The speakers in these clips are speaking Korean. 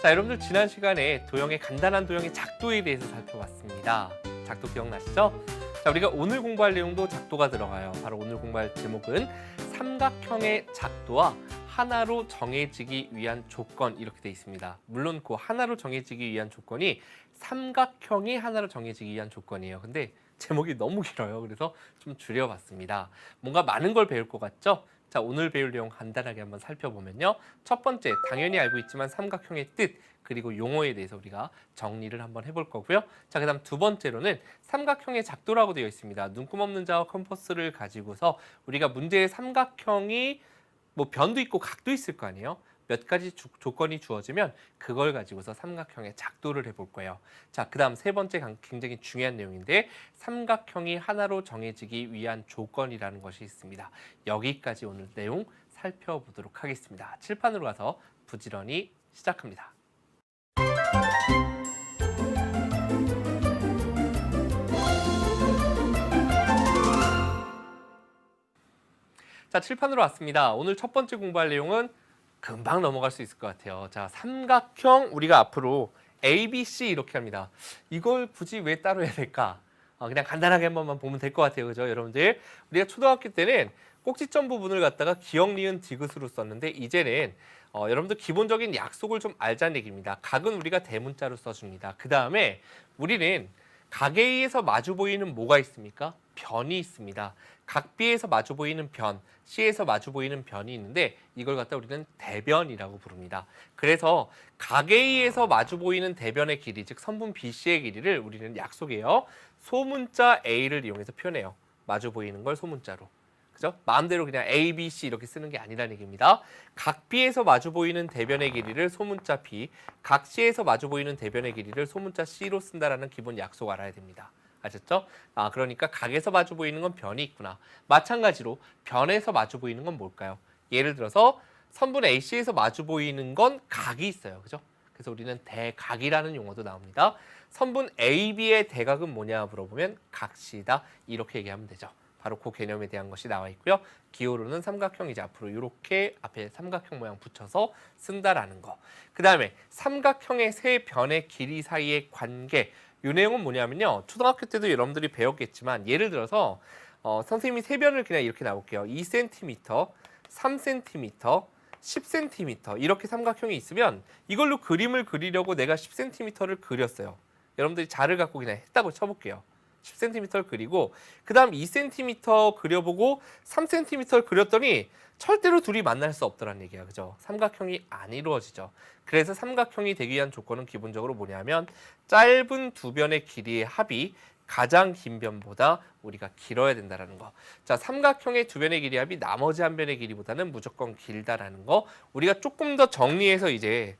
자, 여러분들 지난 시간에 도형의 간단한 도형의 작도에 대해서 살펴봤습니다. 작도 기억나시죠? 자, 우리가 오늘 공부할 내용도 작도가 들어가요. 바로 오늘 공부할 제목은 삼각형의 작도와 하나로 정해지기 위한 조건, 이렇게 되어 있습니다. 물론 그 하나로 정해지기 위한 조건이 삼각형이 하나로 정해지기 위한 조건이에요. 근데 제목이 너무 길어요. 그래서 좀 줄여봤습니다. 뭔가 많은 걸 배울 것 같죠? 자, 오늘 배울 내용 간단하게 한번 살펴보면요. 첫 번째, 당연히 알고 있지만 삼각형의 뜻, 그리고 용어에 대해서 우리가 정리를 한번 해볼 거고요. 자, 그다음 두 번째로는 삼각형의 작도라고 되어 있습니다. 눈금 없는 자와 컴퍼스를 가지고서 우리가 문제의 삼각형이 뭐 변도 있고 각도 있을 거 아니에요. 몇 가지 조건이 주어지면 그걸 가지고서 삼각형의 작도를 해볼 거예요. 자, 그다음 세 번째 굉장히 중요한 내용인데 삼각형이 하나로 정해지기 위한 조건이라는 것이 있습니다. 여기까지 오늘 내용 살펴보도록 하겠습니다. 칠판으로 가서 부지런히 시작합니다. 자, 칠판으로 왔습니다. 오늘 첫 번째 공부할 내용은 금방 넘어갈 수 있을 것 같아요. 자, 삼각형 우리가 앞으로 ABC 이렇게 합니다. 이걸 굳이 왜 따로 해야 될까? 그냥 간단하게 한 번만 보면 될 것 같아요. 그죠? 여러분들, 우리가 초등학교 때는 꼭지점 부분을 갖다가 기역, 니은, 디귿으로 썼는데 이제는 여러분들 기본적인 약속을 좀 알자는 얘기입니다. 각은 우리가 대문자로 써줍니다. 그 다음에 우리는 각 A에서 마주 보이는 뭐가 있습니까? 변이 있습니다. 각 B에서 마주 보이는 변, C에서 마주 보이는 변이 있는데 이걸 갖다 우리는 대변이라고 부릅니다. 그래서 각 A에서 마주 보이는 대변의 길이, 즉 선분 BC의 길이를 우리는 약속해요. 소문자 A를 이용해서 표현해요. 마주 보이는 걸 소문자로. 그죠? 마음대로 그냥 A, B, C 이렇게 쓰는 게 아니라는 얘기입니다. 각 B에서 마주 보이는 대변의 길이를 소문자 B, 각 C에서 마주 보이는 대변의 길이를 소문자 C로 쓴다라는 기본 약속 알아야 됩니다. 아셨죠? 그러니까 각에서 마주 보이는 건 변이 있구나. 마찬가지로 변에서 마주 보이는 건 뭘까요? 예를 들어서 선분 AC에서 마주 보이는 건 각이 있어요. 그죠? 그래서 우리는 대각이라는 용어도 나옵니다. 선분 AB의 대각은 뭐냐 물어보면 각시다. 이렇게 얘기하면 되죠. 바로 그 개념에 대한 것이 나와 있고요. 기호로는 삼각형이지 앞으로 이렇게 앞에 삼각형 모양 붙여서 쓴다라는 거. 그 다음에 삼각형의 세 변의 길이 사이의 관계. 이 내용은 뭐냐면요. 초등학교 때도 여러분들이 배웠겠지만 예를 들어서 선생님이 세 변을 그냥 이렇게 나올게요. 2cm, 3cm, 10cm 이렇게 삼각형이 있으면 이걸로 그림을 그리려고 내가 10cm를 그렸어요. 여러분들이 자를 갖고 그냥 했다고 쳐볼게요. 10cm를 그리고 그 다음 2cm 그려보고 3cm를 그렸더니 절대로 둘이 만날 수 없더란 얘기야. 그죠? 삼각형이 안 이루어지죠. 그래서 삼각형이 되기 위한 조건은 기본적으로 뭐냐면 짧은 두 변의 길이의 합이 가장 긴 변보다 우리가 길어야 된다는 거. 자, 삼각형의 두 변의 길이 합이 나머지 한 변의 길이보다는 무조건 길다라는 거. 우리가 조금 더 정리해서 이제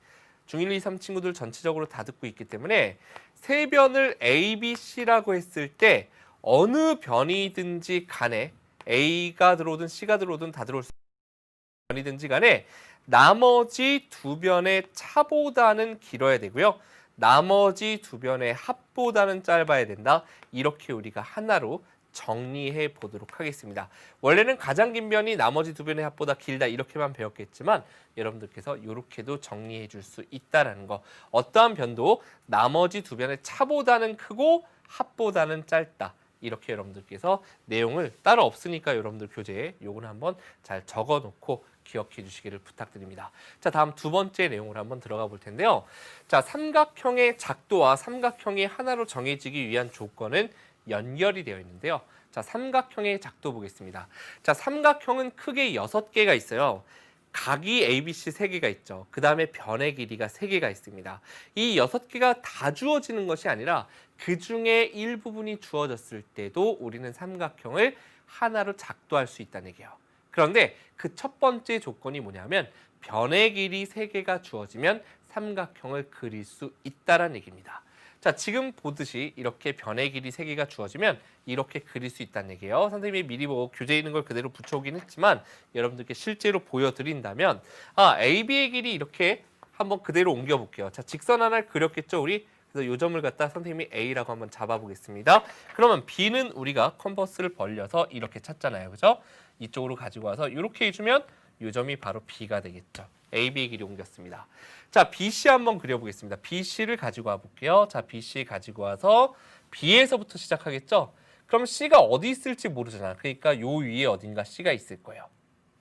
중1, 2, 3 친구들 전체적으로 다 듣고 있기 때문에 세 변을 A, B, C라고 했을 때 어느 변이든지 간에 A가 들어오든 C가 들어오든 다 들어올 수 있는 변이든지 간에 나머지 두 변의 차보다는 길어야 되고요. 나머지 두 변의 합보다는 짧아야 된다. 이렇게 우리가 하나로 정리해 보도록 하겠습니다. 원래는 가장 긴 변이 나머지 두 변의 합보다 길다 이렇게만 배웠겠지만 여러분들께서 이렇게도 정리해 줄 수 있다는 거. 어떠한 변도 나머지 두 변의 차보다는 크고 합보다는 짧다. 이렇게 여러분들께서 내용을 따로 없으니까 여러분들 교재에 요거는 한번 잘 적어 놓고 기억해 주시기를 부탁드립니다. 자, 다음 두 번째 내용으로 한번 들어가 볼 텐데요. 자, 삼각형의 작도와 삼각형이 하나로 정해지기 위한 조건은 연결이 되어 있는데요. 자, 삼각형의 작도 보겠습니다. 자, 삼각형은 크게 6개가 있어요. 각이 ABC 3개가 있죠. 그 다음에 변의 길이가 3개가 있습니다. 이 6개가 다 주어지는 것이 아니라 그 중에 일부분이 주어졌을 때도 우리는 삼각형을 하나로 작도할 수 있다는 얘기예요. 그런데 그 첫 번째 조건이 뭐냐면 변의 길이 3개가 주어지면 삼각형을 그릴 수 있다는 얘기입니다. 자, 지금 보듯이 이렇게 변의 길이 3개가 주어지면 이렇게 그릴 수 있다는 얘기예요. 선생님이 미리 뭐 교재에 있는 걸 그대로 붙여오긴 했지만 여러분들께 실제로 보여드린다면 AB의 길이 이렇게 한번 그대로 옮겨볼게요. 자, 직선 하나를 그렸겠죠, 우리? 그래서 요 점을 갖다 선생님이 A라고 한번 잡아보겠습니다. 그러면 B는 우리가 컴퍼스를 벌려서 이렇게 찾잖아요. 그죠? 이쪽으로 가지고 와서 이렇게 해주면 요 점이 바로 B가 되겠죠. AB의 길이 옮겼습니다. 자, BC 한번 그려보겠습니다. BC를 가지고 와볼게요. 자, BC 가지고 와서 B에서부터 시작하겠죠? 그럼 C가 어디 있을지 모르잖아. 그러니까 요 위에 어딘가 C가 있을 거예요.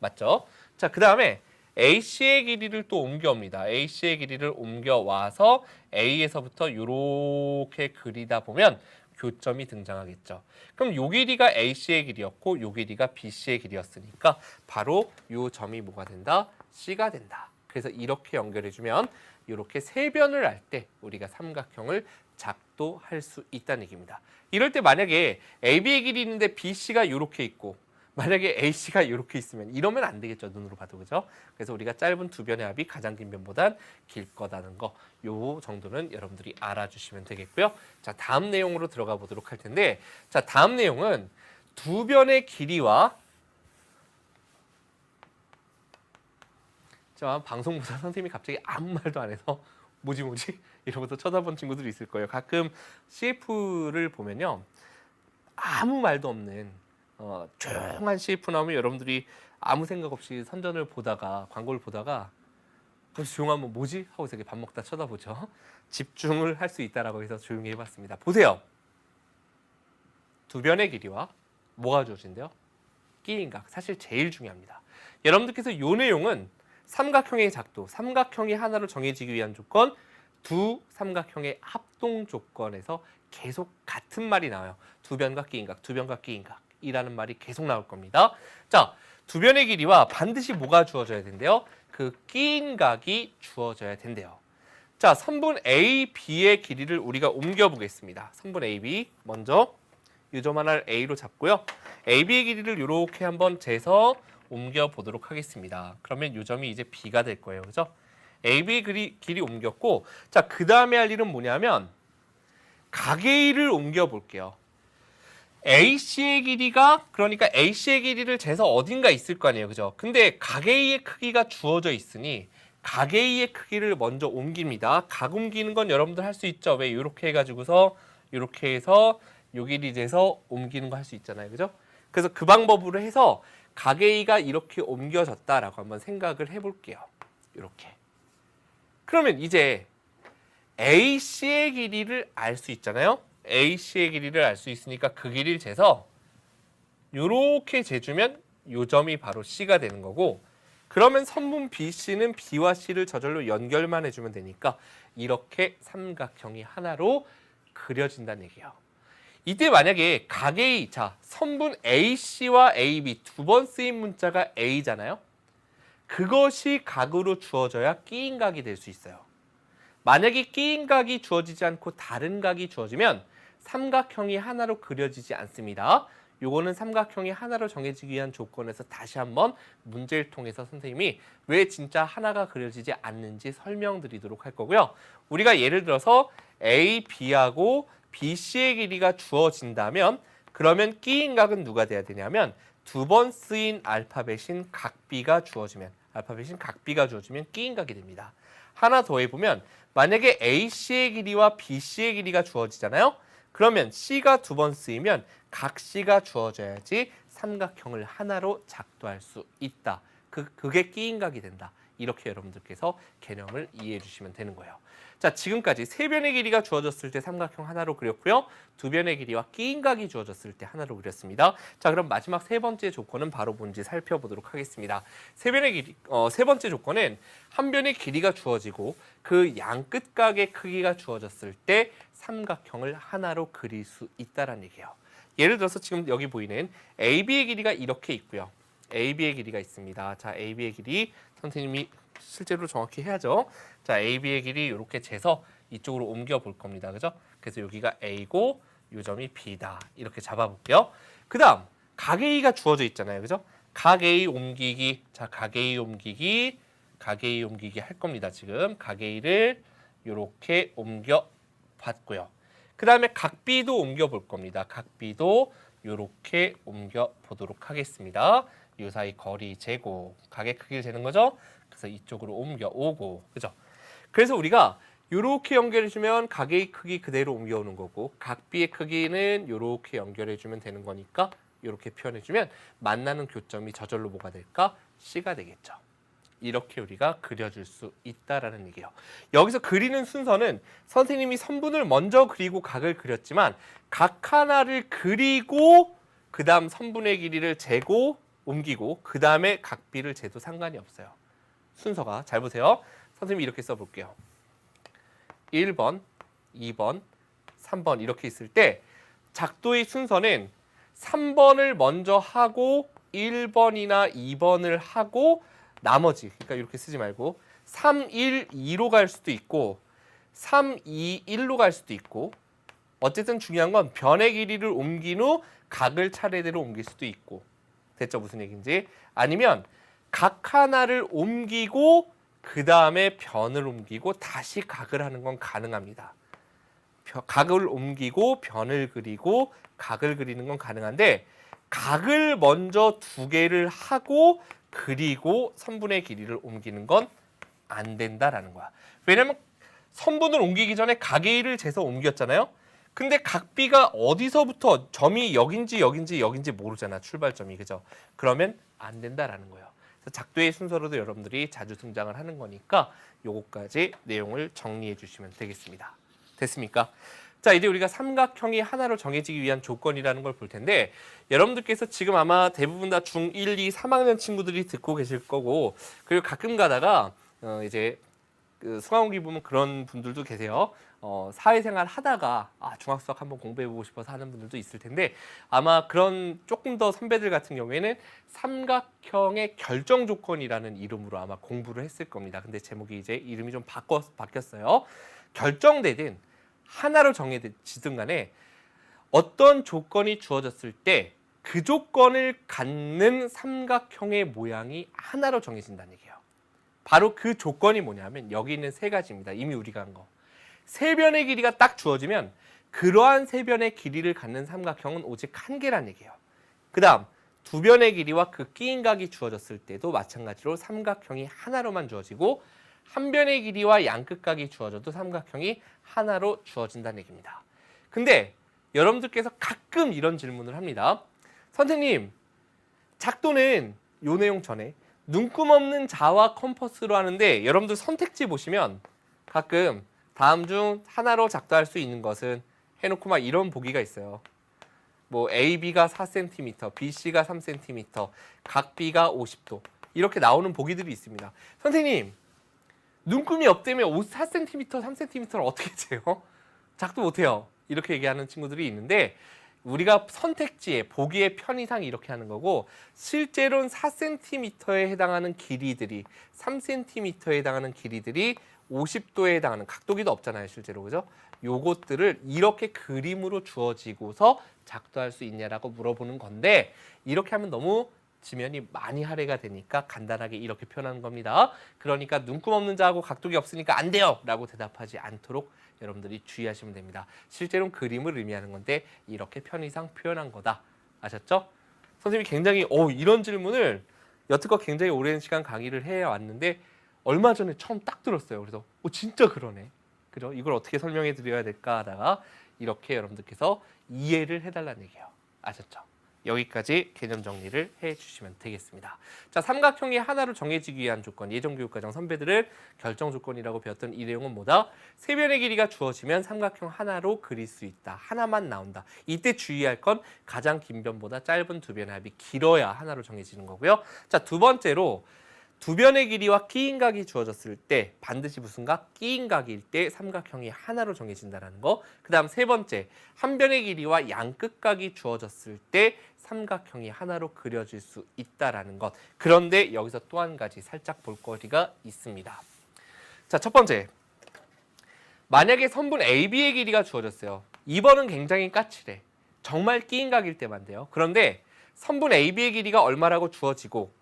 맞죠? 자, 그 다음에 AC의 길이를 또 옮겨옵니다. AC의 길이를 옮겨와서 A에서부터 이렇게 그리다 보면 교점이 등장하겠죠. 그럼 요 길이가 AC의 길이였고 요 길이가 BC의 길이었으니까 바로 요 점이 뭐가 된다? C가 된다. 그래서 이렇게 연결해주면 이렇게 세변을 할 때 우리가 삼각형을 작도할 수 있다는 얘기입니다. 이럴 때 만약에 AB의 길이 있는데 BC가 이렇게 있고 만약에 AC가 이렇게 있으면 이러면 안 되겠죠. 눈으로 봐도. 그죠? 그래서 우리가 짧은 두 변의 합이 가장 긴 변보단 길 거다는 거 요 정도는 여러분들이 알아주시면 되겠고요. 자, 다음 내용으로 들어가 보도록 할 텐데 자, 다음 내용은 두 변의 길이와 자, 방송보다 선생님이 갑자기 아무 말도 안 해서 뭐지 이러면서 쳐다본 친구들이 있을 거예요. 가끔 CF를 보면요. 아무 말도 없는 조용한 CF 나오면 여러분들이 아무 생각 없이 선전을 보다가 광고를 보다가 조용하면 뭐지? 하고 이렇게 밥 먹다 쳐다보죠. 집중을 할 수 있다라고 해서 조용히 해봤습니다. 보세요. 두 변의 길이와 뭐가 주어진대요? 끼인각. 사실 제일 중요합니다. 여러분들께서 이 내용은 삼각형의 작도, 삼각형이 하나로 정해지기 위한 조건, 두 삼각형의 합동 조건에서 계속 같은 말이 나와요. 두 변과 끼인각, 두 변과 끼인각이라는 말이 계속 나올 겁니다. 자, 두 변의 길이와 반드시 뭐가 주어져야 된대요? 그 끼인각이 주어져야 된대요. 자, 선분 AB의 길이를 우리가 옮겨보겠습니다. 선분 AB 먼저 이 점 하나를 A로 잡고요. AB의 길이를 이렇게 한번 재서 옮겨보도록 하겠습니다. 그러면 이 점이 이제 B가 될 거예요. 그죠? AB의 길이 옮겼고 자, 그 다음에 할 일은 뭐냐면 각 A를 옮겨볼게요. AC의 길이가 그러니까 AC의 길이를 재서 어딘가 있을 거 아니에요. 그죠? 근데 각 A의 크기가 주어져 있으니 각 A의 크기를 먼저 옮깁니다. 각 옮기는 건 여러분들 할 수 있죠. 왜 이렇게 해가지고서 이렇게 해서 요 길이 재서 옮기는 거 할 수 있잖아요. 그죠? 그래서 그 방법으로 해서 각 A가 이렇게 옮겨졌다라고 한번 생각을 해볼게요. 이렇게. 그러면 이제 AC의 길이를 알 수 있잖아요. AC의 길이를 알 수 있으니까 그 길이를 재서 이렇게 재주면 요 점이 바로 C가 되는 거고 그러면 선분 BC는 B와 C를 저절로 연결만 해주면 되니까 이렇게 삼각형이 하나로 그려진다는 얘기예요. 이때 만약에 각 A, 자 선분 AC와 AB 두 번 쓰인 문자가 A잖아요. 그것이 각으로 주어져야 끼인각이 될 수 있어요. 만약에 끼인각이 주어지지 않고 다른 각이 주어지면 삼각형이 하나로 그려지지 않습니다. 요거는 삼각형이 하나로 정해지기 위한 조건에서 다시 한번 문제를 통해서 선생님이 왜 진짜 하나가 그려지지 않는지 설명드리도록 할 거고요. 우리가 예를 들어서 A, B하고 BC의 길이가 주어진다면 그러면 끼인각은 누가 돼야 되냐면 두 번 쓰인 알파벳인 각B가 주어지면 끼인각이 됩니다. 하나 더 해보면 만약에 AC의 길이와 BC의 길이가 주어지잖아요. 그러면 C가 두 번 쓰이면 각 C가 주어져야지 삼각형을 하나로 작도할 수 있다. 그게 끼인각이 된다. 이렇게 여러분들께서 개념을 이해해 주시면 되는 거예요. 자, 지금까지 세 변의 길이가 주어졌을 때 삼각형 하나로 그렸고요. 두 변의 길이와 끼인각이 주어졌을 때 하나로 그렸습니다. 자, 그럼 마지막 세 번째 조건은 바로 뭔지 살펴보도록 하겠습니다. 세 번째 조건은 한 변의 길이가 주어지고 그 양 끝각의 크기가 주어졌을 때 삼각형을 하나로 그릴 수 있다는 얘기예요. 예를 들어서 지금 여기 보이는 AB의 길이가 이렇게 있고요. AB의 길이가 있습니다. 자, AB의 길이 선생님이 실제로 정확히 해야죠. 자, AB의 길이 이렇게 재서 이쪽으로 옮겨 볼 겁니다. 그죠? 그래서 여기가 A고 이 점이 B다. 이렇게 잡아 볼게요. 그다음 각 A가 주어져 있잖아요. 그죠? 각 A 옮기기. 자, 각 A 옮기기 할 겁니다. 지금 각 A를 이렇게 옮겨 봤고요. 그다음에 각 B도 옮겨 볼 겁니다. 각 B도 이렇게 옮겨 보도록 하겠습니다. 이 사이 거리 재고, 각의 크기를 재는 거죠. 그래서 이쪽으로 옮겨오고, 그죠? 그래서 우리가 이렇게 연결해주면 각의 크기 그대로 옮겨오는 거고 각 B의 크기는 이렇게 연결해주면 되는 거니까 이렇게 표현해주면 만나는 교점이 저절로 뭐가 될까? C가 되겠죠. 이렇게 우리가 그려줄 수 있다라는 얘기예요. 여기서 그리는 순서는 선생님이 선분을 먼저 그리고 각을 그렸지만 각 하나를 그리고 그 다음 선분의 길이를 재고 옮기고 그 다음에 각비를 재도 상관이 없어요. 순서가 잘 보세요. 선생님이 이렇게 써볼게요. 1번, 2번, 3번 이렇게 있을 때 작도의 순서는 3번을 먼저 하고 1번이나 2번을 하고 나머지, 그러니까 이렇게 쓰지 말고 3, 1, 2로 갈 수도 있고 3, 2, 1로 갈 수도 있고 어쨌든 중요한 건 변의 길이를 옮긴 후 각을 차례대로 옮길 수도 있고 됐죠? 무슨 얘기인지. 아니면 각 하나를 옮기고 그 다음에 변을 옮기고 다시 각을 하는 건 가능합니다. 각을 옮기고 변을 그리고 각을 그리는 건 가능한데 각을 먼저 두 개를 하고 그리고 선분의 길이를 옮기는 건 안 된다라는 거야. 왜냐면 선분을 옮기기 전에 각의 1을 재서 옮겼잖아요. 근데 각비가 어디서부터 점이 여긴지 모르잖아. 출발점이. 그죠? 그러면 안 된다라는 거예요. 그래서 작도의 순서로도 여러분들이 자주 등장을 하는 거니까 요거까지 내용을 정리해 주시면 되겠습니다. 됐습니까? 자, 이제 우리가 삼각형이 하나로 정해지기 위한 조건이라는 걸 볼 텐데 여러분들께서 지금 아마 대부분 다 중1, 2, 3학년 친구들이 듣고 계실 거고 그리고 가끔 가다가 이제 그 수강호기 보면 그런 분들도 계세요. 사회생활 하다가 중학수학 한번 공부해보고 싶어서 하는 분들도 있을 텐데 아마 그런 조금 더 선배들 같은 경우에는 삼각형의 결정 조건이라는 이름으로 아마 공부를 했을 겁니다. 근데 제목이 이제 이름이 좀 바뀌었어요. 결정되든 하나로 정해지든 간에 어떤 조건이 주어졌을 때 그 조건을 갖는 삼각형의 모양이 하나로 정해진다는 얘기예요. 바로 그 조건이 뭐냐면 여기 있는 세 가지입니다. 이미 우리가 한 거. 세 변의 길이가 딱 주어지면 그러한 세 변의 길이를 갖는 삼각형은 오직 한 개란 얘기예요. 그 다음 두 변의 길이와 그 끼인 각이 주어졌을 때도 마찬가지로 삼각형이 하나로만 주어지고 한 변의 길이와 양끝각이 주어져도 삼각형이 하나로 주어진다는 얘기입니다. 근데 여러분들께서 가끔 이런 질문을 합니다. 선생님, 작도는 요 내용 전에 눈금 없는 자와 컴퍼스로 하는데 여러분들 선택지 보시면 가끔 다음 중 하나로 작도할 수 있는 것은 해놓고 막 이런 보기가 있어요. 뭐 AB가 4cm, BC가 3cm, 각 B가 50도 이렇게 나오는 보기들이 있습니다. 선생님, 눈금이 없다면 4cm, 3cm를 어떻게 재요? 작도 못해요. 이렇게 얘기하는 친구들이 있는데 우리가 선택지에 보기의 편의상 이렇게 하는 거고 실제로는 4cm에 해당하는 길이들이 3cm에 해당하는 길이들이 50도에 해당하는 각도기도 없잖아요. 실제로. 그죠? 요것들을 이렇게 그림으로 주어지고서 작도할 수 있냐라고 물어보는 건데 이렇게 하면 너무 지면이 많이 할애가 되니까 간단하게 이렇게 표현하는 겁니다. 그러니까 눈금 없는 자하고 각도기 없으니까 안 돼요! 라고 대답하지 않도록 여러분들이 주의하시면 됩니다. 실제로는 그림을 의미하는 건데 이렇게 편의상 표현한 거다. 아셨죠? 선생님이 굉장히 이런 질문을 여태껏 굉장히 오랜 시간 강의를 해왔는데 얼마 전에 처음 딱 들었어요. 그래서 진짜 그러네. 그죠? 이걸 어떻게 설명해 드려야 될까 하다가 이렇게 여러분들께서 이해를 해달라는 얘기예요. 아셨죠? 여기까지 개념 정리를 해주시면 되겠습니다. 자, 삼각형이 하나로 정해지기 위한 조건, 예전교육과정 선배들을 결정 조건이라고 배웠던 이 내용은 뭐다? 세 변의 길이가 주어지면 삼각형 하나로 그릴 수 있다. 하나만 나온다. 이때 주의할 건 가장 긴 변보다 짧은 두 변의 합이 길어야 하나로 정해지는 거고요. 자, 두 번째로 두 변의 길이와 끼인 각이 주어졌을 때 반드시 무슨 각? 끼인 각일 때 삼각형이 하나로 정해진다는 거. 그 다음 세 번째, 한 변의 길이와 양끝각이 주어졌을 때 삼각형이 하나로 그려질 수 있다는 것. 그런데 여기서 또 한 가지 살짝 볼거리가 있습니다. 자, 첫 번째, 만약에 선분 AB의 길이가 주어졌어요. 2번은 굉장히 까칠해. 정말 끼인 각일 때만 돼요. 그런데 선분 AB의 길이가 얼마라고 주어지고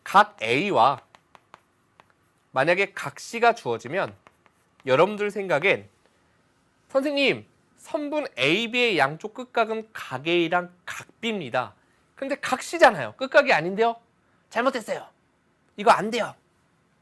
각 A와 만약에 각 C가 주어지면 여러분들 생각엔 선생님 선분 AB의 양쪽 끝각은 각 A랑 각 B입니다. 근데 각 C잖아요. 끝각이 아닌데요? 잘못했어요. 이거 안 돼요.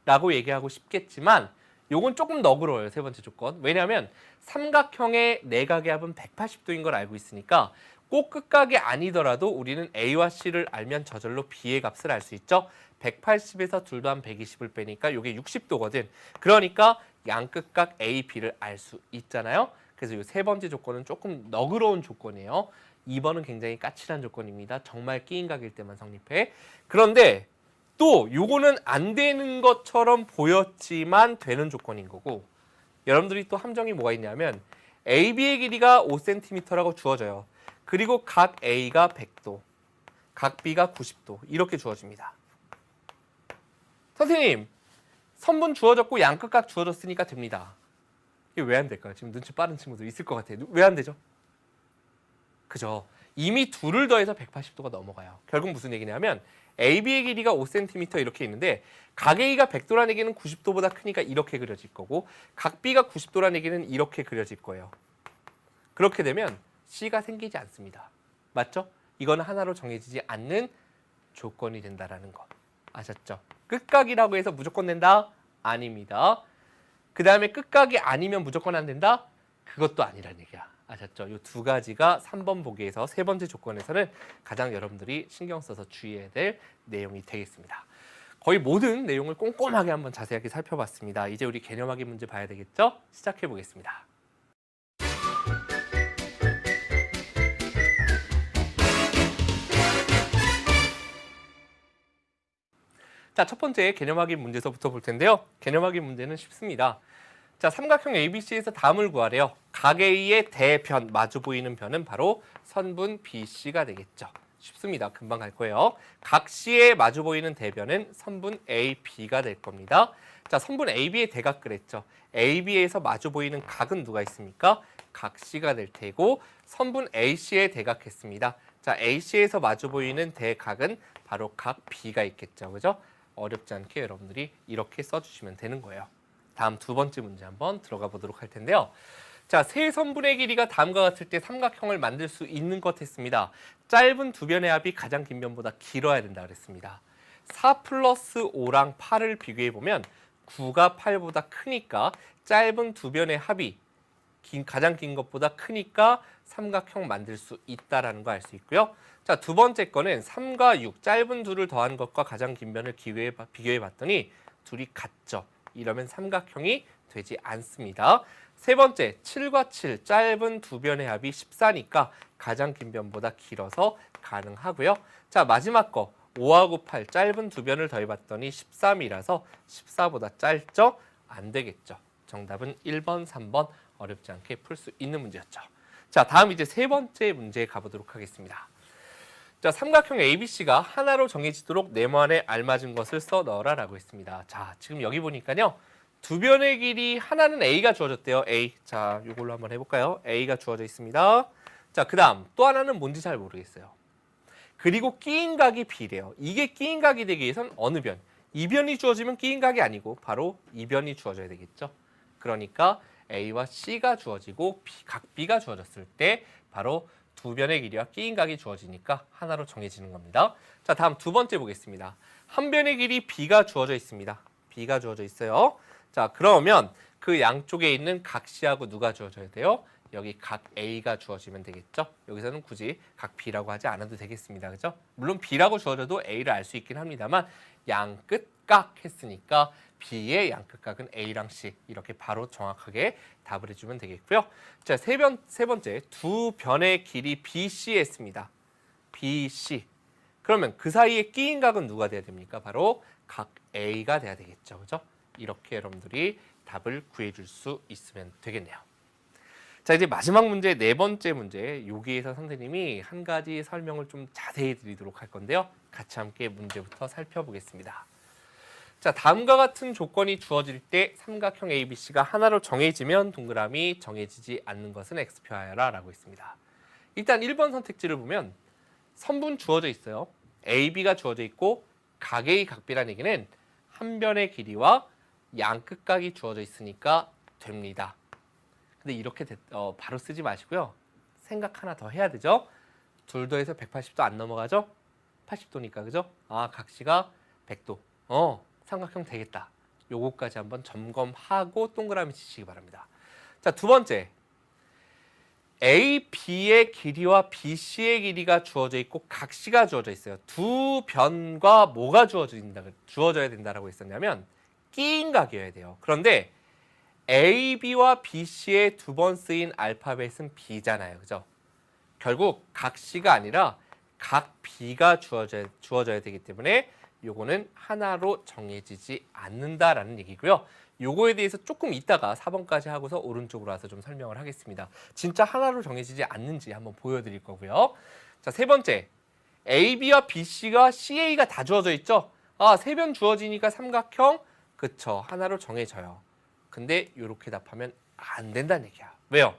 라고 얘기하고 싶겠지만 요건 조금 너그러워요. 세 번째 조건. 왜냐하면 삼각형의 내각의 합은 180도인 걸 알고 있으니까 꼭 끝각이 아니더라도 우리는 A와 C를 알면 저절로 B의 값을 알 수 있죠. 180에서 둘도 한 120을 빼니까 이게 60도거든. 그러니까 양끝각 A, B를 알 수 있잖아요. 그래서 이 세 번째 조건은 조금 너그러운 조건이에요. 2번은 굉장히 까칠한 조건입니다. 정말 끼인각일 때만 성립해. 그런데 또 요거는 안 되는 것처럼 보였지만 되는 조건인 거고, 여러분들이 또 함정이 뭐가 있냐면 AB의 길이가 5cm라고 주어져요. 그리고 각 A가 100도, 각 B가 90도 이렇게 주어집니다. 선생님, 선분 주어졌고 양끝각 주어졌으니까 됩니다. 이게 왜 안 될까요? 지금 눈치 빠른 친구들 있을 것 같아요. 왜 안 되죠? 그죠? 이미 둘을 더해서 180도가 넘어가요. 결국 무슨 얘기냐면 AB의 길이가 5cm 이렇게 있는데 각 A가 100도라는 얘기는 90도보다 크니까 이렇게 그려질 거고, 각 B가 90도라는 얘기는 이렇게 그려질 거예요. 그렇게 되면 C가 생기지 않습니다. 맞죠? 이거는 하나로 정해지지 않는 조건이 된다라는 거. 아셨죠? 끝각이라고 해서 무조건 된다? 아닙니다. 그 다음에 끝각이 아니면 무조건 안 된다? 그것도 아니란 얘기야. 아셨죠? 이 두 가지가 3번 보기에서 세 번째 조건에서는 가장 여러분들이 신경 써서 주의해야 될 내용이 되겠습니다. 거의 모든 내용을 꼼꼼하게 한번 자세하게 살펴봤습니다. 이제 우리 개념 확인 문제 봐야 되겠죠? 시작해 보겠습니다. 자, 첫 번째 개념 확인 문제서부터 볼 텐데요. 개념 확인 문제는 쉽습니다. 자, 삼각형 ABC에서 다음을 구하래요. 각 A의 대변, 마주 보이는 변은 바로 선분 BC가 되겠죠. 쉽습니다. 금방 갈 거예요. 각 C에 마주 보이는 대변은 선분 AB가 될 겁니다. 자, 선분 AB의 대각 그랬죠. AB에서 마주 보이는 각은 누가 있습니까? 각 C가 될 테고, 선분 AC의 대각했습니다. 자, AC에서 마주 보이는 대각은 바로 각 B가 있겠죠. 그죠? 어렵지 않게 여러분들이 이렇게 써주시면 되는 거예요. 다음 두 번째 문제 한번 들어가 보도록 할 텐데요. 자, 세 선분의 길이가 다음과 같을 때 삼각형을 만들 수 있는 것 했습니다. 짧은 두 변의 합이 가장 긴 변보다 길어야 된다 그랬습니다. 4 플러스 5랑 8을 비교해 보면 9가 8보다 크니까 짧은 두 변의 합이 가장 긴 것보다 크니까 삼각형 만들 수 있다라는 거 알 수 있고요. 자, 두 번째 거는 3과 6, 짧은 둘을 더한 것과 가장 긴 변을 비교해 봤더니 둘이 같죠. 이러면 삼각형이 되지 않습니다. 세 번째, 7과 7, 짧은 두 변의 합이 14니까 가장 긴 변보다 길어서 가능하고요. 자, 마지막 거, 5하고 8, 짧은 두 변을 더해봤더니 13이라서 14보다 짧죠? 안 되겠죠. 정답은 1번, 3번 어렵지 않게 풀 수 있는 문제였죠. 자, 다음 이제 세 번째 문제 가보도록 하겠습니다. 자, 삼각형 ABC가 하나로 정해지도록 네모안에 알맞은 것을 써 넣어라 라고 했습니다. 자, 지금 여기 보니까요. 두 변의 길이 하나는 A가 주어졌대요. A. 자, 이걸로 한번 해볼까요? A가 주어져 있습니다. 자, 그 다음 또 하나는 뭔지 잘 모르겠어요. 그리고 끼인 각이 B래요. 이게 끼인 각이 되기 위해선 어느 변? 이 변이 주어지면 끼인 각이 아니고 바로 이 변이 주어져야 되겠죠. 그러니까 A와 C가 주어지고 각 B가 주어졌을 때 바로 두 변의 길이와 끼인 각이 주어지니까 하나로 정해지는 겁니다. 자, 다음 두 번째 보겠습니다. 한 변의 길이 B가 주어져 있습니다. B가 주어져 있어요. 자, 그러면 그 양쪽에 있는 각 C하고 누가 주어져야 돼요? 여기 각 A가 주어지면 되겠죠. 여기서는 굳이 각 B라고 하지 않아도 되겠습니다. 그죠? 물론 B라고 주어져도 A를 알 수 있긴 합니다만 양끝각 했으니까 B의 양끝각은 A랑 C 이렇게 바로 정확하게 답을 해주면 되겠고요. 자, 세 번째 두 변의 길이 BC 했습니다. BC. 그러면 그 사이에 끼인 각은 누가 돼야 됩니까? 바로 각 A가 돼야 되겠죠. 그죠? 이렇게 여러분들이 답을 구해줄 수 있으면 되겠네요. 자, 이제 마지막 문제, 네 번째 문제. 여기에서 선생님이 한 가지 설명을 좀 자세히 드리도록 할 건데요. 같이 함께 문제부터 살펴보겠습니다. 자, 다음과 같은 조건이 주어질 때 삼각형 ABC가 하나로 정해지면 동그라미, 정해지지 않는 것은 X표하여라 라고 있습니다. 일단 1번 선택지를 보면 선분 주어져 있어요. AB가 주어져 있고 각 A, 각 B라는 얘기는 한 변의 길이와 양끝각이 주어져 있으니까 됩니다. 근데 이렇게 바로 쓰지 마시고요. 생각 하나 더 해야 되죠. 둘 더해서 180도 안 넘어가죠? 80도니까, 그죠? 아, 각 C가 100도. 삼각형 되겠다. 요거까지 한번 점검하고 동그라미 치시기 바랍니다. 자, 두 번째. A, B의 길이와 BC의 길이가 주어져 있고 각시가 주어져 있어요. 두 변과 뭐가 주어져야 된다라고 했었냐면 끼인 각이어야 돼요. 그런데 A, B와 BC의 두 번 쓰인 알파벳은 B잖아요. 그죠? 결국 각시가 아니라 각 B가 주어져야 되기 때문에 요거는 하나로 정해지지 않는다라는 얘기고요. 요거에 대해서 조금 이따가 4번까지 하고서 오른쪽으로 와서 좀 설명을 하겠습니다. 진짜 하나로 정해지지 않는지 한번 보여드릴 거고요. 자, 세 번째. AB와 BC가 CA가 다 주어져 있죠? 아, 세 변 주어지니까 삼각형? 그쵸. 하나로 정해져요. 근데 이렇게 답하면 안 된다는 얘기야. 왜요?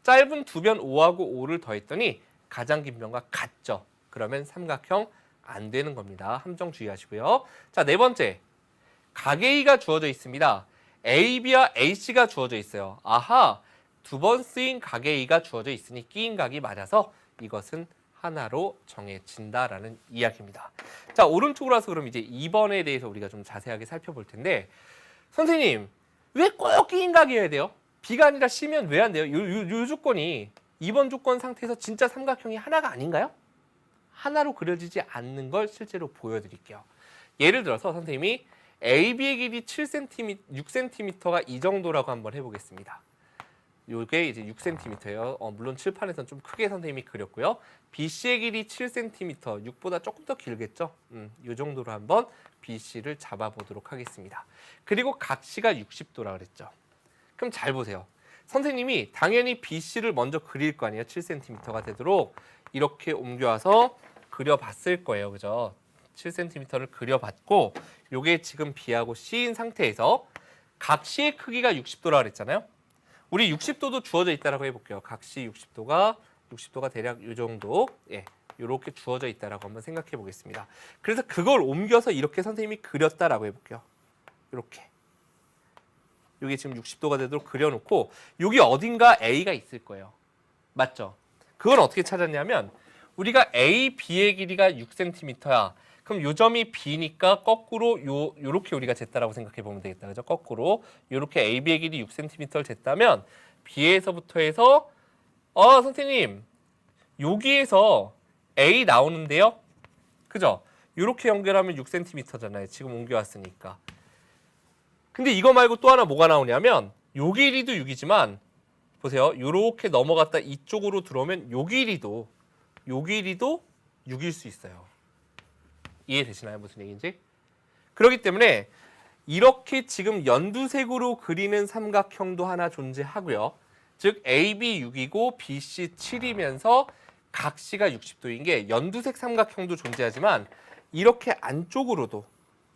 짧은 두 변 5하고 5를 더했더니 가장 긴 변과 같죠. 그러면 삼각형 안 되는 겁니다. 함정 주의하시고요. 자, 네 번째. 각 A가 주어져 있습니다. AB와 AC가 주어져 있어요. 아하, 두 번 쓰인 각 A가 주어져 있으니 끼인 각이 맞아서 이것은 하나로 정해진다라는 이야기입니다. 자, 오른쪽으로 와서 그럼 이제 2번에 대해서 우리가 좀 자세하게 살펴볼 텐데, 선생님, 왜 꼭 끼인 각이어야 돼요? B가 아니라 C면 왜 안 돼요? 요 조건이 2번 조건 상태에서 진짜 삼각형이 하나가 아닌가요? 하나로 그려지지 않는 걸 실제로 보여드릴게요. 예를 들어서 선생님이 AB의 길이 7cm, 6cm가 이 정도라고 한번 해보겠습니다. 이게 이제 6cm예요. 물론 칠판에서는 좀 크게 선생님이 그렸고요. BC의 길이 7cm, 6보다 조금 더 길겠죠? 이 정도로 한번 BC를 잡아보도록 하겠습니다. 그리고 각시가 60도라 그랬죠. 그럼 잘 보세요. 선생님이 당연히 BC를 먼저 그릴 거 아니에요. 7cm가 되도록 이렇게 옮겨와서 그려봤을 거예요. 그죠? 7cm를 그려봤고 요게 지금 B하고 C인 상태에서 각시의 크기가 60도라 그랬잖아요. 우리 60도도 주어져 있다라고 해볼게요. 각시 60도가 대략 이 정도, 예, 이렇게 주어져 있다라고 한번 생각해 보겠습니다. 그래서 그걸 옮겨서 이렇게 선생님이 그렸다라고 해볼게요. 이렇게. 이게 지금 60도가 되도록 그려놓고 여기 어딘가 A가 있을 거예요. 맞죠? 그건 어떻게 찾았냐면 우리가 A, B의 길이가 6cm야. 그럼 요 점이 B니까 거꾸로 요렇게 우리가 쟀다라고 생각해 보면 되겠다. 그죠? 거꾸로 요렇게 A, B의 길이 6cm를 쟀다면 B에서부터 해서 선생님 여기에서 A 나오는데요. 그죠? 요렇게 연결하면 6cm잖아요. 지금 옮겨왔으니까. 근데 이거 말고 또 하나 뭐가 나오냐면 요 길이도 6이지만 보세요. 요렇게 넘어갔다 이쪽으로 들어오면 요 길이도 6일 수 있어요. 이해되시나요? 무슨 얘기인지? 그렇기 때문에 이렇게 지금 연두색으로 그리는 삼각형도 하나 존재하고요. 즉 AB 6이고 BC 7이면서 각시가 60도인 게 연두색 삼각형도 존재하지만 이렇게 안쪽으로도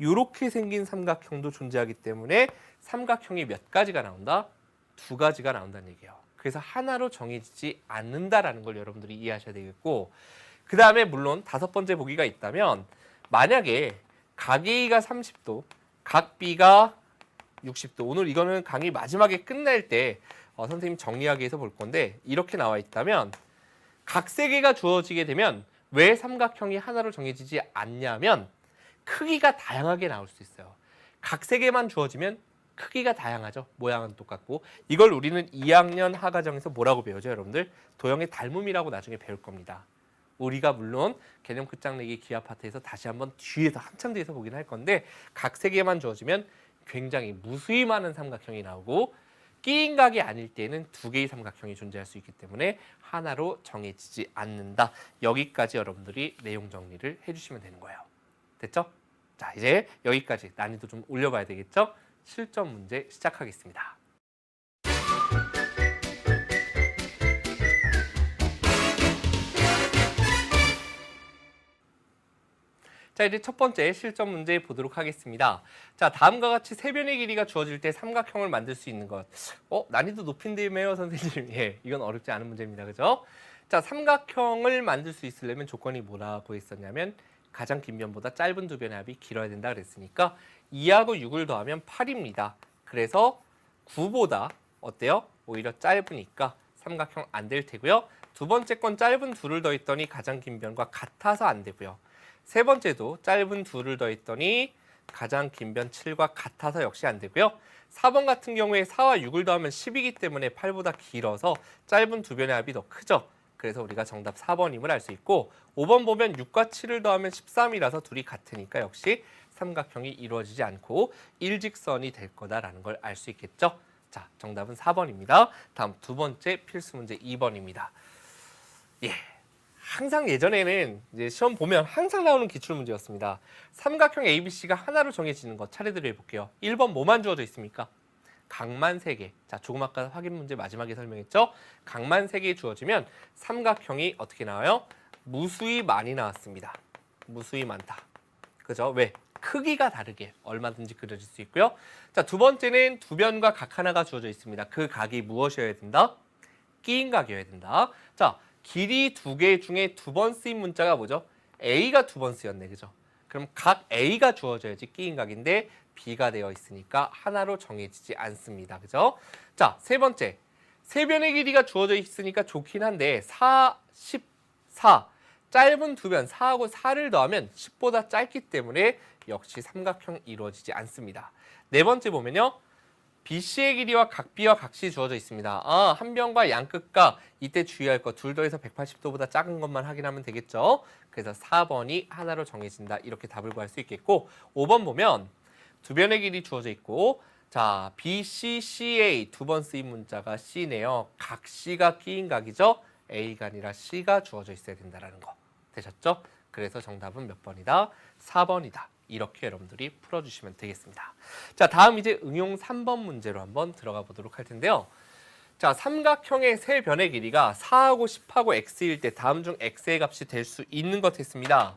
이렇게 생긴 삼각형도 존재하기 때문에 삼각형이 몇 가지가 나온다? 두 가지가 나온다는 얘기예요. 그래서 하나로 정해지지 않는다라는 걸 여러분들이 이해하셔야 되겠고, 그 다음에 물론 다섯 번째 보기가 있다면 만약에 각 A가 30도, 각 B가 60도. 오늘 이거는 강의 마지막에 끝날 때 선생님 정리하기 위해서 볼 건데 이렇게 나와 있다면 각 세 개가 주어지게 되면 왜 삼각형이 하나로 정해지지 않냐면 크기가 다양하게 나올 수 있어요. 각 세 개만 주어지면 크기가 다양하죠. 모양은 똑같고. 이걸 우리는 2학년 하가정에서 뭐라고 배우죠, 여러분들? 도형의 닮음이라고 나중에 배울 겁니다. 우리가 물론 개념 끝장내기 기하 파트에서 다시 한번 뒤에서 한참 뒤에서 보긴 할 건데 각 세 개만 주어지면 굉장히 무수히 많은 삼각형이 나오고 끼인 각이 아닐 때는 두 개의 삼각형이 존재할 수 있기 때문에 하나로 정해지지 않는다. 여기까지 여러분들이 내용 정리를 해주시면 되는 거예요. 됐죠? 자, 이제 여기까지 난이도 좀 올려봐야 되겠죠? 실전 문제 시작하겠습니다. 자, 이제 첫 번째 실전 문제 보도록 하겠습니다. 자, 다음과 같이 세 변의 길이가 주어질 때 삼각형을 만들 수 있는 것. 난이도 높인데요, 선생님. 예, 이건 어렵지 않은 문제입니다. 그죠? 자, 삼각형을 만들 수 있으려면 조건이 뭐라고 했었냐면 가장 긴 변보다 짧은 두 변의 합이 길어야 된다 그랬으니까 2하고 6을 더하면 8입니다. 그래서 9보다 어때요? 오히려 짧으니까 삼각형 안 될 테고요. 두 번째 건 짧은 2를 더했더니 가장 긴 변과 같아서 안 되고요. 세 번째도 짧은 2를 더했더니 가장 긴 변 7과 같아서 역시 안 되고요. 4번 같은 경우에 4와 6을 더하면 10이기 때문에 8보다 길어서 짧은 두 변의 합이 더 크죠. 그래서 우리가 정답 4번임을 알 수 있고 5번 보면 6과 7을 더하면 13이라서 둘이 같으니까 역시 삼각형이 이루어지지 않고 일직선이 될 거다라는 걸 알 수 있겠죠. 자, 정답은 4번입니다. 다음 두 번째 필수 문제 2번입니다. 예. 항상 예전에는 이제 시험 보면 항상 나오는 기출 문제였습니다. 삼각형 ABC가 하나로 정해지는 것 차례대로 해볼게요. 1번 뭐만 주어져 있습니까? 각만 3개. 자, 조금 아까 확인 문제 마지막에 설명했죠? 각만 3개 주어지면 삼각형이 어떻게 나와요? 무수히 많이 나왔습니다. 무수히 많다. 그죠? 왜? 크기가 다르게 얼마든지 그려질 수 있고요. 자, 두 번째는 두 변과 각 하나가 주어져 있습니다. 그 각이 무엇이어야 된다? 끼인 각이어야 된다. 자, 길이 2개 중에 2번 쓰인 문자가 뭐죠? A가 2번 쓰였네. 그죠? 그럼 각 A가 주어져야지 끼인 각인데 B가 되어 있으니까 하나로 정해지지 않습니다. 그죠? 자, 세 번째. 세 변의 길이가 주어져 있으니까 좋긴 한데 4, 14. 짧은 두 변 4하고 4를 더하면 10보다 짧기 때문에 역시 삼각형 이루어지지 않습니다. 네 번째 보면요. BC의 길이와 각 B와 각 C 주어져 있습니다. 한 변과 양끝각 이때 주의할 거 둘 더해서 180도보다 작은 것만 확인하면 되겠죠. 그래서 4번이 하나로 정해진다. 이렇게 답을 구할 수 있겠고 5번 보면 두 변의 길이 주어져 있고 자 BC, CA 두 번 쓰인 문자가 C네요. 각 C가 끼인 각이죠. A가 아니라 C가 주어져 있어야 된다는 거 되셨죠? 그래서 정답은 몇 번이다? 4번이다. 이렇게 여러분들이 풀어주시면 되겠습니다. 자, 다음 이제 응용 3번 문제로 한번 들어가 보도록 할 텐데요. 자, 삼각형의 세 변의 길이가 4하고 10하고 x일 때 다음 중 x의 값이 될 수 있는 것 했습니다.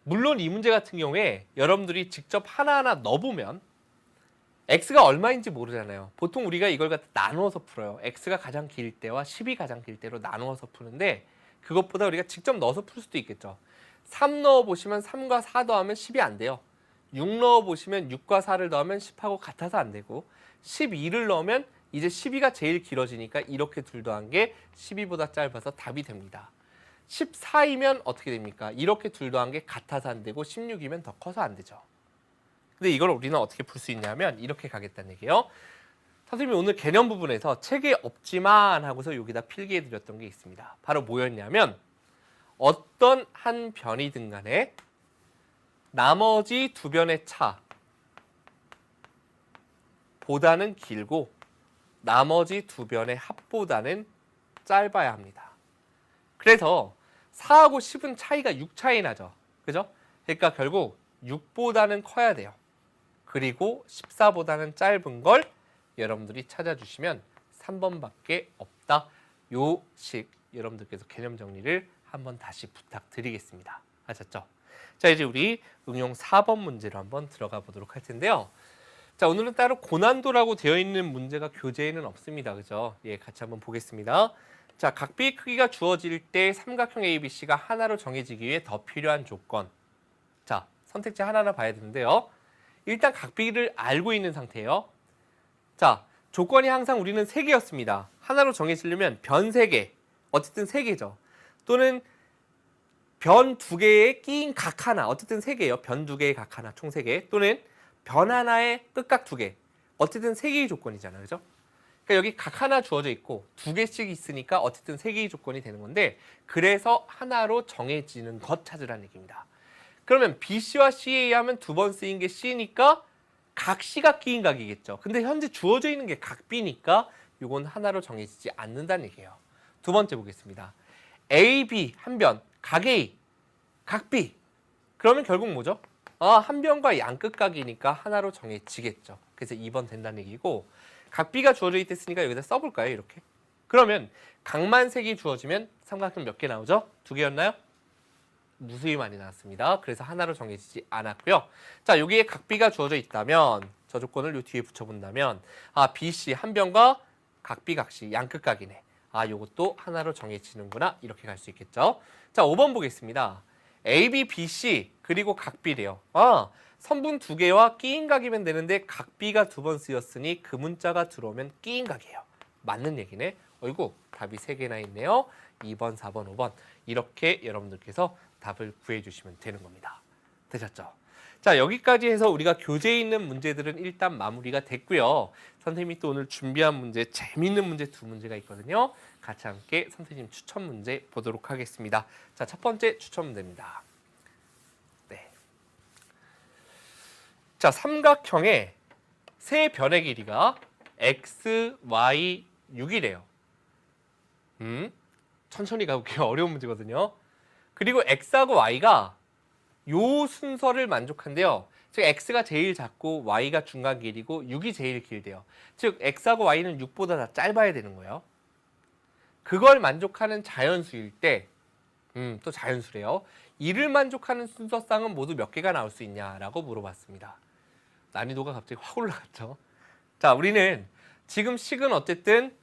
물론 이 문제 같은 경우에 여러분들이 직접 하나하나 넣어보면 x가 얼마인지 모르잖아요. 보통 우리가 이걸 갖다 나누어서 풀어요. x가 가장 길 때와 10이 가장 길 때로 나누어서 푸는데 그것보다 우리가 직접 넣어서 풀 수도 있겠죠. 3 넣어보시면 3과 4 더하면 10이 안 돼요. 6 넣어보시면 6과 4를 더하면 10하고 같아서 안 되고 12를 넣으면 이제 12가 제일 길어지니까 이렇게 둘 더한 게 12보다 짧아서 답이 됩니다. 14이면 어떻게 됩니까? 이렇게 둘 더한 게 같아서 안 되고 16이면 더 커서 안 되죠. 근데 이걸 우리는 어떻게 풀 수 있냐면 이렇게 가겠다는 얘기예요. 선생님이 오늘 개념 부분에서 책에 없지만 하고서 여기다 필기해 드렸던 게 있습니다. 바로 뭐였냐면 어떤 한 변이든 간에 나머지 두 변의 차 보다는 길고 나머지 두 변의 합보다는 짧아야 합니다. 그래서 4하고 10은 차이가 6 차이 나죠. 그죠? 그러니까 결국 6보다는 커야 돼요. 그리고 14보다는 짧은 걸 여러분들이 찾아주시면 3번밖에 없다. 요 식 여러분들께서 개념 정리를 한번 다시 부탁드리겠습니다. 아셨죠? 자, 이제 우리 응용 4번 문제로 한번 들어가 보도록 할 텐데요. 자, 오늘은 따로 고난도라고 되어 있는 문제가 교재에는 없습니다. 그죠? 예, 같이 한번 보겠습니다. 자, 각 B의 크기가 주어질 때 삼각형 ABC가 하나로 정해지기 위해 더 필요한 조건. 자, 선택지 하나하나 봐야 되는데요. 일단 각 B를 알고 있는 상태예요. 자, 조건이 항상 우리는 3개였습니다. 하나로 정해지려면 변 3개, 어쨌든 3개죠. 또는 변 2개에 끼인 각 하나, 어쨌든 3개예요. 변 2개의 각 하나, 총 3개. 또는 변 하나의 끝각 2개, 어쨌든 3개의 조건이잖아요. 그죠? 그러니까 여기 각 하나 주어져 있고 2개씩 있으니까 어쨌든 3개의 조건이 되는 건데 그래서 하나로 정해지는 것 찾으라는 얘기입니다. 그러면 BC와 CA 하면 두 번 쓰인 게 C니까 각 C가 끼인 각이겠죠. 근데 현재 주어져 있는 게 각 B니까 이건 하나로 정해지지 않는다는 얘기예요. 두 번째 보겠습니다. A, B 한 변, 각 A, 각 B. 그러면 결국 뭐죠? 한 변과 양끝각이니까 하나로 정해지겠죠. 그래서 2번 된다는 얘기고 각 B가 주어져 있댔으니까 여기다 써볼까요? 이렇게. 그러면 각만 3개 주어지면 삼각형 몇 개 나오죠? 2개였나요? 무수히 많이 나왔습니다. 그래서 하나로 정해지지 않았고요. 자, 여기에 각 B가 주어져 있다면 저 조건을 요 뒤에 붙여본다면 BC 한 변과 각 B, 각 C 양끝각이네. 요것도 하나로 정해지는구나. 이렇게 갈 수 있겠죠. 자, 5번 보겠습니다. A, B, B, C 그리고 각 B래요. 선분 2개와 끼인 각이면 되는데 각 B가 2번 쓰였으니 그 문자가 들어오면 끼인 각이에요. 맞는 얘기네. 어이구, 답이 3개나 있네요. 2번, 4번, 5번 이렇게 여러분들께서 답을 구해주시면 되는 겁니다. 되셨죠? 자, 여기까지 해서 우리가 교재에 있는 문제들은 일단 마무리가 됐고요. 선생님이 또 오늘 준비한 문제, 재미있는 문제 두 문제가 있거든요. 같이 함께 선생님 추천 문제 보도록 하겠습니다. 자, 첫 번째 추천 문제입니다. 네. 자, 삼각형의 세 변의 길이가 x, y, 6이래요. 천천히 가볼게요. 어려운 문제거든요. 그리고 x하고 y가 요 순서를 만족한대요. 즉 x가 제일 작고 y가 중간 길이고 6이 제일 길대요. 즉 x하고 y는 6보다 다 짧아야 되는 거예요. 그걸 만족하는 자연수일 때, 또 자연수래요. 이를 만족하는 순서쌍은 모두 몇 개가 나올 수 있냐라고 물어봤습니다. 난이도가 갑자기 확 올라갔죠. 자, 우리는 지금 식은 어쨌든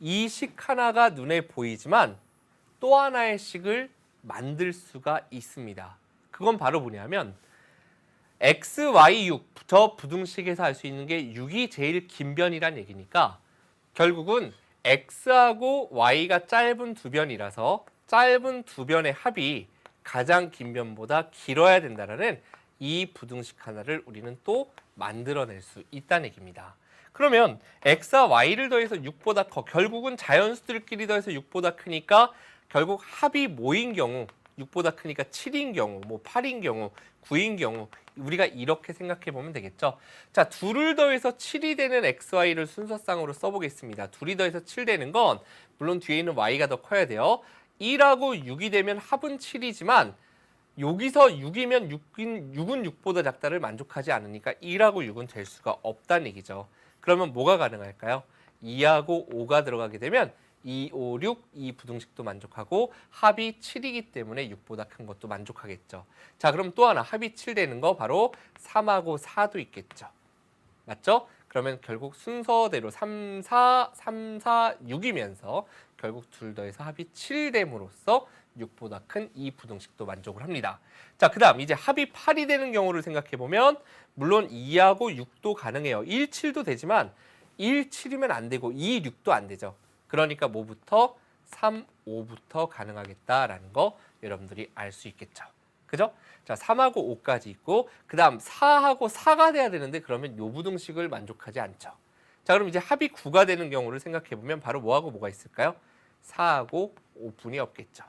이 식 하나가 눈에 보이지만 또 하나의 식을 만들 수가 있습니다. 그건 바로 뭐냐면 x, y, 6, 저 부등식에서 알 수 있는 게 6이 제일 긴 변이란 얘기니까 결국은 x하고 y가 짧은 두 변이라서 짧은 두 변의 합이 가장 긴 변보다 길어야 된다는 이 부등식 하나를 우리는 또 만들어낼 수 있다는 얘기입니다. 그러면 x와 y를 더해서 6보다 커, 결국은 자연수들끼리 더해서 6보다 크니까 결국 합이 모인 경우 6보다 크니까 7인 경우, 뭐 8인 경우, 9인 경우 우리가 이렇게 생각해 보면 되겠죠. 자, 둘을 더해서 7이 되는 xy를 순서쌍으로 써보겠습니다. 둘이 더해서 7 되는 건 물론 뒤에 있는 y가 더 커야 돼요. 1하고 6이 되면 합은 7이지만 여기서 6이면 6은 6보다 작다를 만족하지 않으니까 1하고 6은 될 수가 없다는 얘기죠. 그러면 뭐가 가능할까요? 2하고 5가 들어가게 되면 2, 5, 6, 이 부등식도 만족하고 합이 7이기 때문에 6보다 큰 것도 만족하겠죠. 자, 그럼 또 하나 합이 7 되는 거 바로 3하고 4도 있겠죠. 맞죠? 그러면 결국 순서대로 3, 4, 6이면서 결국 둘 더해서 합이 7됨으로써 6보다 큰 이 부등식도 만족을 합니다. 자, 그 다음 이제 합이 8이 되는 경우를 생각해보면 물론 2하고 6도 가능해요. 1, 7도 되지만 1, 7이면 안 되고 2, 6도 안 되죠. 그러니까 뭐부터? 3, 5부터 가능하겠다라는 거 여러분들이 알 수 있겠죠. 그죠? 자, 3하고 5까지 있고 그 다음 4하고 4가 돼야 되는데 그러면 요 부등식을 만족하지 않죠. 자, 그럼 이제 합이 9가 되는 경우를 생각해보면 바로 뭐하고 뭐가 있을까요? 4하고 5분이 없겠죠.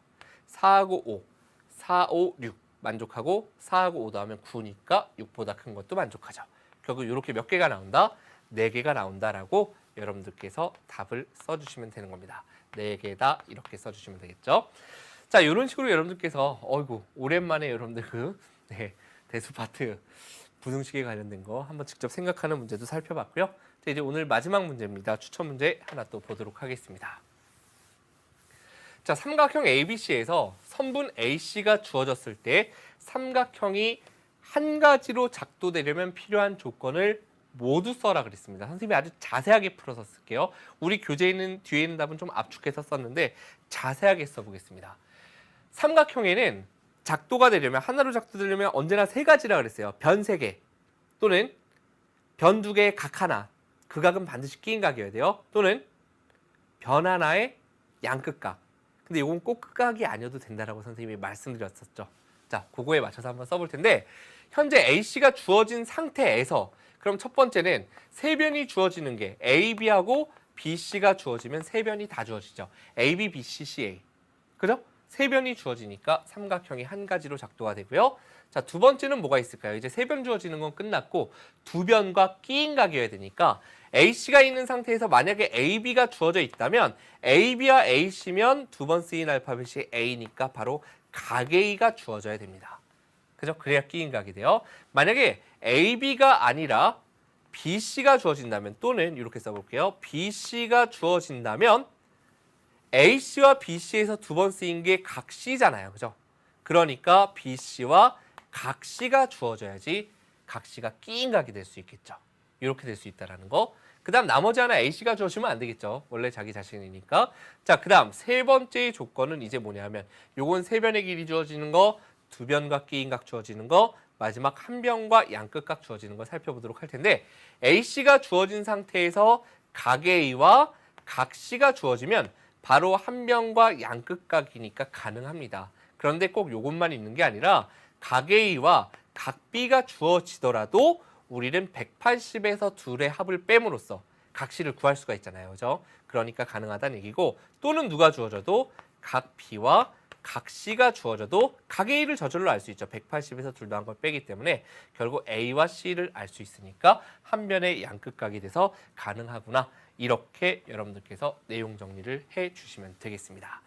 4하고 5, 4, 5, 6 만족하고 4하고 5 더하면 9니까 6보다 큰 것도 만족하죠. 결국 이렇게 몇 개가 나온다? 4개가 나온다라고 여러분들께서 답을 써주시면 되는 겁니다. 4개다 이렇게 써주시면 되겠죠. 자, 이런 식으로 여러분들께서 어이구 오랜만에 여러분들 대수 파트 부등식에 관련된 거 한번 직접 생각하는 문제도 살펴봤고요. 자, 이제 오늘 마지막 문제입니다. 추천 문제 하나 또 보도록 하겠습니다. 자, 삼각형 ABC에서 선분 AC가 주어졌을 때 삼각형이 한 가지로 작도되려면 필요한 조건을 모두 써라 그랬습니다. 선생님이 아주 자세하게 풀어서 쓸게요. 우리 교재에 있는 뒤에 있는 답은 좀 압축해서 썼는데 자세하게 써보겠습니다. 삼각형에는 작도가 되려면 하나로 작도되려면 언제나 세 가지라 그랬어요. 변 3개 또는 변 2개의 각 하나, 그 각은 반드시 끼인 각이어야 돼요. 또는 변 하나의 양끝각. 근데 이건 꼭 끝각이 아니어도 된다라고 선생님이 말씀드렸었죠. 자, 그거에 맞춰서 한번 써볼 텐데 현재 A씨가 주어진 상태에서 그럼 첫 번째는 세 변이 주어지는 게 AB하고 BC가 주어지면 세 변이 다 주어지죠. AB, BC, CA. 그죠? 세 변이 주어지니까 삼각형이 한 가지로 작도가 되고요. 자, 두 번째는 뭐가 있을까요? 이제 세 변 주어지는 건 끝났고 두 변과 끼인 각이어야 되니까 AC가 있는 상태에서 만약에 AB가 주어져 있다면 AB와 AC면 두 번 쓰인 알파벳이 A니까 바로 각 A가 주어져야 됩니다. 그죠? 그래야 끼인 각이 돼요. 만약에 AB가 아니라 BC가 주어진다면 또는 이렇게 써볼게요. BC가 주어진다면 AC와 BC에서 두 번 쓰인 게 각 C잖아요. 그죠? 그러니까 BC와 각 C가 주어져야지 각 C가 끼인 각이 될 수 있겠죠. 이렇게 될 수 있다는 거. 그 다음 나머지 하나 A씨가 주어지면 안 되겠죠. 원래 자기 자신이니까. 자, 그 다음 세 번째 조건은 이제 뭐냐면 요건 세 변의 길이 주어지는 거, 두 변과 끼인 각 주어지는 거, 마지막 한 변과 양끝각 주어지는 거 살펴보도록 할 텐데 A씨가 주어진 상태에서 각 A와 각 C가 주어지면 바로 한 변과 양끝각이니까 가능합니다. 그런데 꼭 요것만 있는 게 아니라 각 A와 각비가 주어지더라도 우리는 180에서 둘의 합을 뺨으로써 각C를 구할 수가 있잖아요. 그죠? 그러니까 가능하다는 얘기고, 또는 누가 주어져도 각B와 각C가 주어져도 각 A를 저절로 알 수 있죠. 180에서 둘 더한 걸 빼기 때문에 결국 A와 C를 알 수 있으니까 한 변의 양끝각이 돼서 가능하구나. 이렇게 여러분들께서 내용 정리를 해주시면 되겠습니다.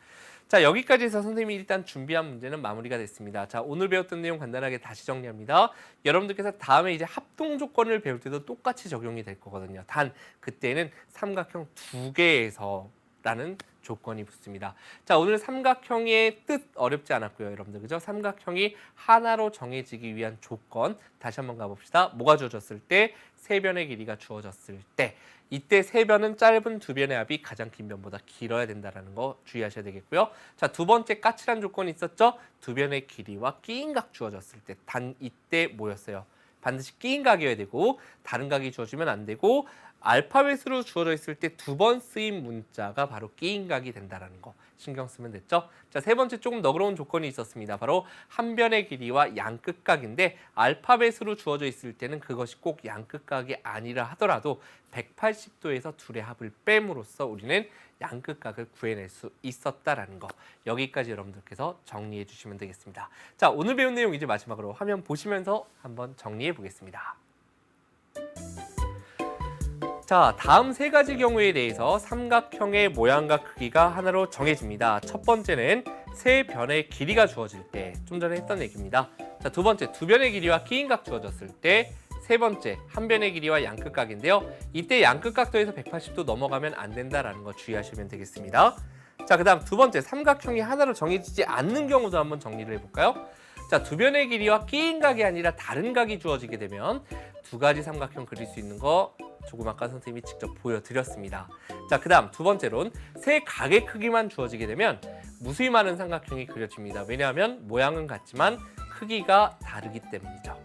자, 여기까지 해서 선생님이 일단 준비한 문제는 마무리가 됐습니다. 자, 오늘 배웠던 내용 간단하게 다시 정리합니다. 여러분들께서 다음에 이제 합동 조건을 배울 때도 똑같이 적용이 될 거거든요. 단 그때는 삼각형 두 개에서라는 조건이 붙습니다. 자, 오늘 삼각형의 뜻 어렵지 않았고요, 여러분들. 그죠? 삼각형이 하나로 정해지기 위한 조건 다시 한번 가봅시다. 뭐가 주어졌을 때? 세 변의 길이가 주어졌을 때. 이때 세 변은 짧은 두 변의 합이 가장 긴 변보다 길어야 된다는 거 주의하셔야 되겠고요. 자, 두 번째 까칠한 조건이 있었죠? 두 변의 길이와 끼인 각 주어졌을 때. 단 이때 뭐였어요? 반드시 끼인 각이어야 되고 다른 각이 주어지면 안 되고 알파벳으로 주어져 있을 때 두 번 쓰인 문자가 바로 끼인 각이 된다는 거 신경 쓰면 됐죠? 자, 세 번째 조금 너그러운 조건이 있었습니다. 바로 한 변의 길이와 양끝각인데 알파벳으로 주어져 있을 때는 그것이 꼭 양끝각이 아니라 하더라도 180도에서 둘의 합을 뺨으로써 우리는 양끝각을 구해낼 수 있었다라는 거 여기까지 여러분들께서 정리해 주시면 되겠습니다. 자, 오늘 배운 내용 이제 마지막으로 화면 보시면서 한번 정리해 보겠습니다. 자, 다음 세 가지 경우에 대해서 삼각형의 모양과 크기가 하나로 정해집니다. 첫 번째는 세 변의 길이가 주어질 때, 좀 전에 했던 얘기입니다. 자, 두 번째, 두 변의 길이와 끼인 각 주어졌을 때, 세 번째, 한 변의 길이와 양끝각인데요. 이때 양끝각도에서 180도 넘어가면 안 된다라는 거 주의하시면 되겠습니다. 자, 그 다음 두 번째, 삼각형이 하나로 정해지지 않는 경우도 한번 정리를 해볼까요? 자, 두 변의 길이와 끼인 각이 아니라 다른 각이 주어지게 되면 두 가지 삼각형 그릴 수 있는 거 조금 아까 선생님이 직접 보여드렸습니다. 자, 그 다음 두 번째로는 세 각의 크기만 주어지게 되면 무수히 많은 삼각형이 그려집니다. 왜냐하면 모양은 같지만 크기가 다르기 때문이죠.